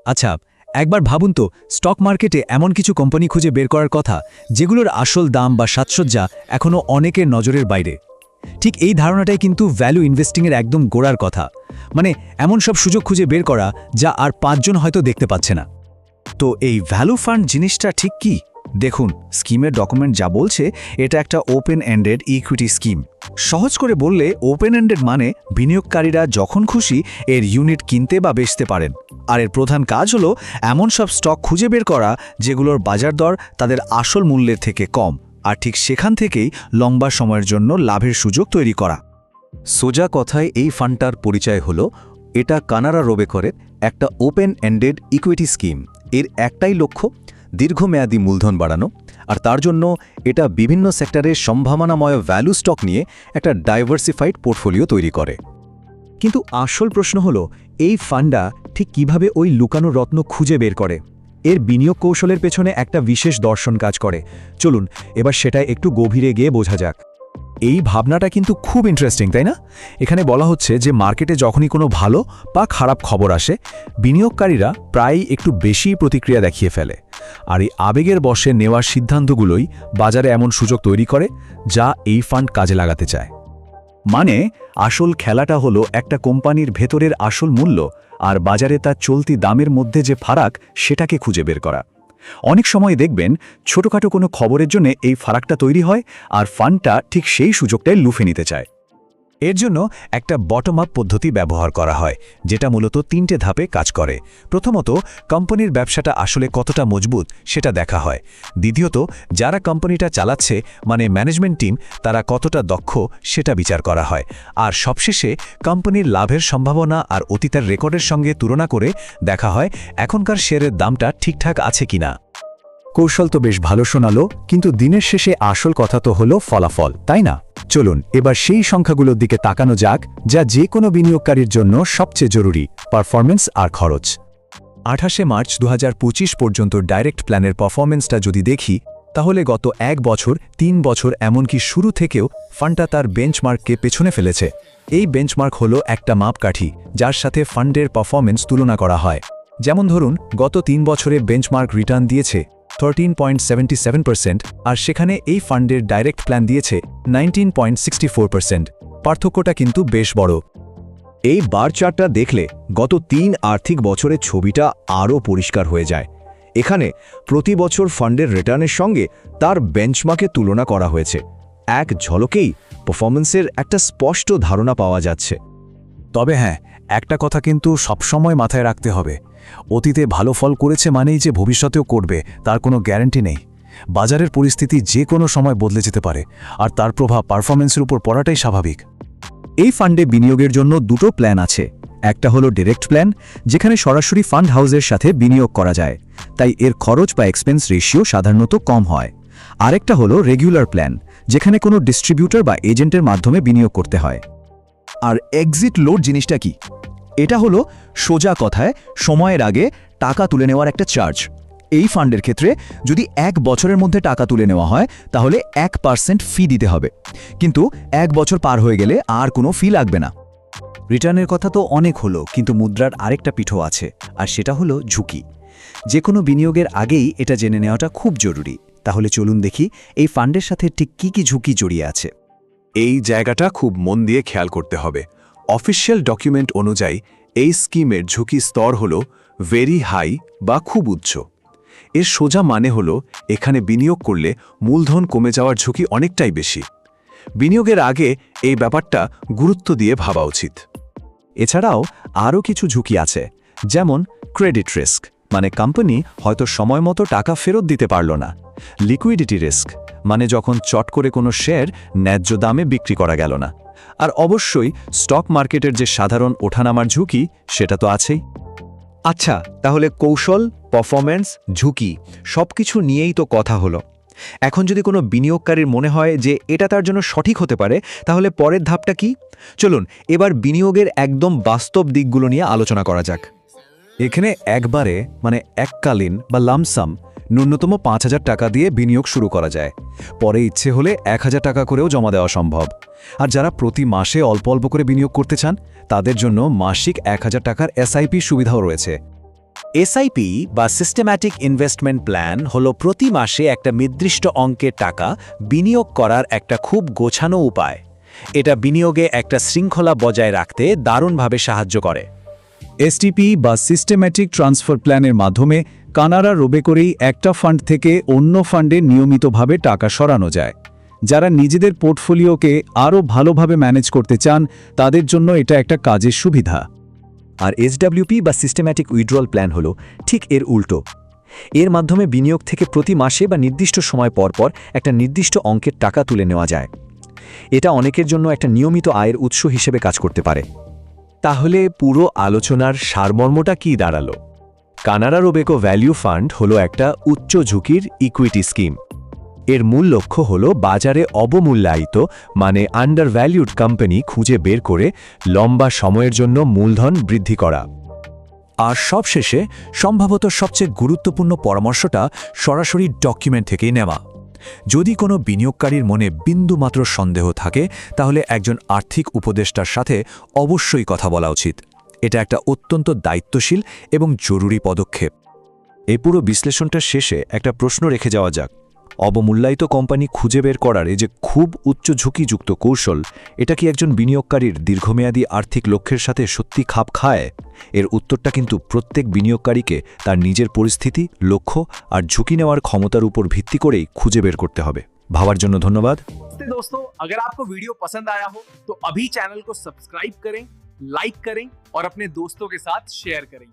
আচ্ছা, একবার ভাবুন তো স্টক মার্কেটে এমন কিছু কোম্পানি খুঁজে বের করার কথা যেগুলোর আসল দাম বা সাজসজ্জা এখনও অনেকের নজরের বাইরে। ঠিক এই ধারণাটাই কিন্তু ভ্যালু ইনভেস্টিংয়ের একদম গোড়ার কথা। মানে এমন সব সুযোগ খুঁজে বের করা যা আর ৫ জন হয়তো দেখতে পাচ্ছে না। তো এই ভ্যালু ফান্ড জিনিসটা ঠিক কি? দেখুন, স্কিমের ডকুমেন্ট যা বলছে এটা একটা ওপেন এন্ডেড ইকুইটি স্কিম। সহজ করে বললে ওপেন এন্ডেড মানে বিনিয়োগকারীরা যখন খুশি এর ইউনিট কিনতে বা বেচতে পারেন। আর এর প্রধান কাজ হলো এমন সব স্টক খুঁজে বের করা যেগুলোর বাজার দর তাদের আসল মূল্যের থেকে কম, আর ঠিক সেখান থেকেই লম্বা সময়ের জন্য লাভের সুযোগ তৈরি করা। সোজা কথায় এই ফান্ডটার পরিচয় হলো এটা কানাডা রোবেকরের একটা ওপেন এন্ডেড ইকুইটি স্কিম। এর একটাই লক্ষ্য দীর্ঘমেয়াদী মূলধন বাড়ানো, আর তার জন্য এটা বিভিন্ন সেক্টরের সম্ভাবনাময় ভ্যালু স্টক নিয়ে একটা ডাইভার্সিফাইড পোর্টফোলিও তৈরি করে। কিন্তু আসল প্রশ্ন হলো এই ফান্ডটা ঠিক কিভাবে ওই লুকানো রত্ন খুঁজে বের করে। এর বিনিয়োগ কৌশলের পেছনে একটা বিশেষ দর্শন কাজ করে। চলুন এবার সেটা একটু গভীরে গিয়ে বোঝা যাক। এই ভাবনাটা কিন্তু খুব ইন্টারেস্টিং, তাই না? এখানে বলা হচ্ছে যে মার্কেটে যখনই কোনো ভালো বা খারাপ খবর আসে, বিনিয়োগকারীরা প্রায়ই একটু বেশি প্রতিক্রিয়া দেখিয়ে ফেলে। আর এই আবেগের বশে নেওয়ার সিদ্ধান্তগুলোই বাজারে এমন সুযোগ তৈরি করে যা এই ফান্ড কাজে লাগাতে চায়। মানে আসল খেলাটা হলো একটা কোম্পানির ভেতরের আসল মূল্য আর বাজারে তার চলতি দামের মধ্যে যে ফারাক সেটাকে খুঁজে বের করা। অনেক সময় দেখবেন ছোটখাটো কোনো খবরের জন্য এই ফারাকটা তৈরি হয়, আর ফান্ডটা ঠিক সেই সুযোগটাই লুফে নিতে চায়। এর জন্য একটা বটম আপ পদ্ধতি ব্যবহার করা হয়, যেটা মূলত ৩টে ধাপে কাজ করে। প্রথমত, কোম্পানির ব্যবসাটা আসলে কতটা মজবুত সেটা দেখা হয়। দ্বিতীয়ত, যারা কোম্পানিটা চালাচ্ছে মানে ম্যানেজমেন্ট টিম তারা কতটা দক্ষ সেটা বিচার করা হয়। আর সবশেষে কোম্পানির লাভের সম্ভাবনা আর অতীতের রেকর্ডের সঙ্গে তুলনা করে দেখা হয় এখনকার শেয়ারের দামটা ঠিকঠাক আছে কিনা। কৌশল তো বেশ ভালো শোনালো, কিন্তু দিনের শেষে আসল কথা তো হলো ফলাফল, তাই না? চলুন এবার সেই সংখ্যাগুলোর দিকে তাকানো যাক যা যে কোনো বিনিয়োগকারীর জন্য সবচেয়ে জরুরি: পারফরম্যান্স আর খরচ। ২৮শে মার্চ ২০২৫ পর্যন্ত ডাইরেক্ট প্ল্যানের পারফরম্যান্সটা যদি দেখি, তাহলে গত ১ বছর, ৩ বছর, এমনকি শুরু থেকেও ফান্ডটা তার বেঞ্চমার্ককে পেছনে ফেলেছে। এই বেঞ্চমার্ক হলো একটা মাপকাঠি যার সাথে ফান্ডের পারফরম্যান্স তুলনা করা হয়। যেমন ধরুন, গত ৩ বছরে বেঞ্চমার্ক রিটার্ন দিয়েছে 13.77%, আর সেখানে এই ফান্ডের ডাইরেক্ট প্ল্যান দিয়েছে 19.64%। পার্থক্যটা কিন্তু বেশ বড়। এই বার চার্টটা দেখলে গত ৩ আর্থিক বছরের ছবিটা আরও পরিষ্কার হয়ে যায়। এখানে প্রতি বছর ফান্ডের রিটার্নের সঙ্গে তার বেঞ্চমার্কে তুলনা করা হয়েছে। এক ঝলকেই পারফরম্যান্সের একটা স্পষ্ট ধারণা পাওয়া যাচ্ছে। তবে হ্যাঁ, একটা কথা কিন্তু সবসময় মাথায় রাখতে হবে: অতীতে ভালো ফল করেছে মানেই যে ভবিষ্যতেও করবে তার কোনো গ্যারান্টি নেই। বাজারের পরিস্থিতি যে কোনো সময় বদলে যেতে পারে, আর তার প্রভাব পারফরম্যান্সের উপর পড়াটাই স্বাভাবিক। এই ফান্ডে বিনিয়োগের জন্য দুটো প্ল্যান আছে। একটা হলো ডিরেক্ট প্ল্যান, যেখানে সরাসরি ফান্ড হাউসের সাথে বিনিয়োগ করা যায়, তাই এর খরচ বা এক্সপেন্স রেশিও সাধারণত কম হয়। আরেকটা হলো রেগুলার প্ল্যান, যেখানে কোনো ডিস্ট্রিবিউটর বা এজেন্টের মাধ্যমে বিনিয়োগ করতে হয়। আর এক্সিট লোড জিনিসটা কি? এটা হলো সোজা কথায় সময়ের আগে টাকা তুলে নেওয়ার একটা চার্জ। এই ফান্ডের ক্ষেত্রে যদি ১ বছরের মধ্যে টাকা তুলে নেওয়া হয় তাহলে ১% ফি দিতে হবে, কিন্তু ১ বছর পার হয়ে গেলে আর কোনো ফি লাগবে না। রিটার্নের কথা তো অনেক হলো, কিন্তু মুদ্রার আরেকটা পিঠও আছে, আর সেটা হলো ঝুঁকি। যে কোনো বিনিয়োগের আগেই এটা জেনে নেওয়াটা খুব জরুরি। তাহলে চলুন দেখি এই ফান্ডের সাথে ঠিক কী কী ঝুঁকি জড়িয়ে আছে। এই জায়গাটা খুব মন দিয়ে খেয়াল করতে হবে। অফিসিয়াল ডকুমেন্ট অনুযায়ী এই স্কিমের ঝুঁকি স্তর হল ভেরি হাই বা খুব উচ্চ। এর সোজা মানে হলো এখানে বিনিয়োগ করলে মূলধন কমে যাওয়ার ঝুঁকি অনেকটাই বেশি। বিনিয়োগের আগে এই ব্যাপারটা গুরুত্ব দিয়ে ভাবা উচিত। এছাড়াও আরও কিছু ঝুঁকি আছে, যেমন ক্রেডিট রিস্ক, মানে কোম্পানি হয়তো সময় মতো টাকা ফেরত দিতে পারল না। লিকুইডিটি রিস্ক, মানে যখন চট করে কোনো শেয়ার ন্যায্য দামে বিক্রি করা গেল না। আর অবশ্যই স্টক মার্কেটের যে সাধারণ ওঠানামার ঝুঁকি, সেটা তো আছেই। আচ্ছা, তাহলে কৌশল, পারফরম্যান্স, ঝুঁকি সবকিছু নিয়েই তো কথা হলো। এখন যদি কোনো বিনিয়োগকারীর মনে হয় যে এটা তার জন্য সঠিক হতে পারে, তাহলে পরের ধাপটা কি? চলুন এবার বিনিয়োগের একদম বাস্তব দিকগুলো নিয়ে আলোচনা করা যাক। এখানে একবারে মানে এককালীন বা লামসাম ন্যূনতম ৫,০০০ টাকা দিয়ে বিনিয়োগ শুরু করা যায়। পরে ইচ্ছে হলে ১,০০০ টাকা করেও জমা দেওয়া সম্ভব। আর যারা প্রতি মাসে অল্প অল্প করে বিনিয়োগ করতে চান, তাদের জন্য মাসিক ১,০০০ টাকার এসআইপি সুবিধাও রয়েছে। এসআইপি বা সিস্টেম্যাটিক ইনভেস্টমেন্ট প্ল্যান হলো প্রতি মাসে একটা নির্দিষ্ট অঙ্কের টাকা বিনিয়োগ করার একটা খুব গোছানো উপায়। এটা বিনিয়োগে একটা শৃঙ্খলা বজায় রাখতে দারুণভাবে সাহায্য করে। এসটিপি বা সিস্টেম্যাটিক ট্রান্সফার প্ল্যানের মাধ্যমে কানাড়া রোবে করেই একটা ফান্ড থেকে অন্য ফান্ডে নিয়মিতভাবে টাকা সরানো যায়। যারা নিজেদের পোর্টফোলিওকে আরও ভালোভাবে ম্যানেজ করতে চান তাদের জন্য এটা একটা কাজের সুবিধা। আর এসডব্লিউপি বা সিস্টেম্যাটিক উইথড্রয়াল প্ল্যান হলো ঠিক এর উল্টো। এর মাধ্যমে বিনিয়োগ থেকে প্রতি মাসে বা নির্দিষ্ট সময় পর পর একটা নির্দিষ্ট অঙ্কের টাকা তুলে নেওয়া যায়। এটা অনেকের জন্য একটা নিয়মিত আয়ের উৎস হিসেবে কাজ করতে পারে। তাহলে পুরো আলোচনার সারমর্মটা কি দাঁড়ালো? কানাড়া রোবেকো ভ্যালিউ ফান্ড হলো একটা উচ্চ ঝুঁকির ইকুইটি স্কিম। এর মূল লক্ষ্য হল বাজারে অবমূল্যায়িত মানে আন্ডারভ্যালিউড কোম্পানি খুঁজে বের করে লম্বা সময়ের জন্য মূলধন বৃদ্ধি করা। আর সবশেষে সম্ভবত সবচেয়ে গুরুত্বপূর্ণ পরামর্শটা সরাসরি ডকুমেন্ট থেকেই নেওয়া। যদি কোনো বিনিয়োগকারীর মনে বিন্দুমাত্র সন্দেহ থাকে তাহলে একজন আর্থিক উপদেষ্টার সাথে অবশ্যই কথা বলা উচিত। এটা একটা অত্যন্ত দায়িত্বশীল এবং জরুরি পদক্ষেপ। এই পুরো বিশ্লেষণটার শেষে একটা প্রশ্ন রেখে যাওয়া যাক। অবমূল্যায়িত কোম্পানি খুঁজে বের করার এই যে খুব উচ্চ ঝুঁকিযুক্ত কৌশল, এটা কি একজন বিনিয়োগকারীর দীর্ঘমেয়াদী আর্থিক লক্ষ্যের সাথে সত্যি খাপ খায়? এর উত্তরটা কিন্তু প্রত্যেক বিনিয়োগকারীকে তার নিজের পরিস্থিতি, লক্ষ্য আর ঝুঁকি নেওয়ার ক্ষমতার উপর ভিত্তি করেই খুঁজে বের करते হবে। ভাবার জন্য ধন্যবাদ। दोस्तों, अगर आपको वीडियो पसंद आया हो तो अभी चैनल को सब्सक्राइब करें, लाइक करें और अपने दोस्तों के साथ शेयर करें।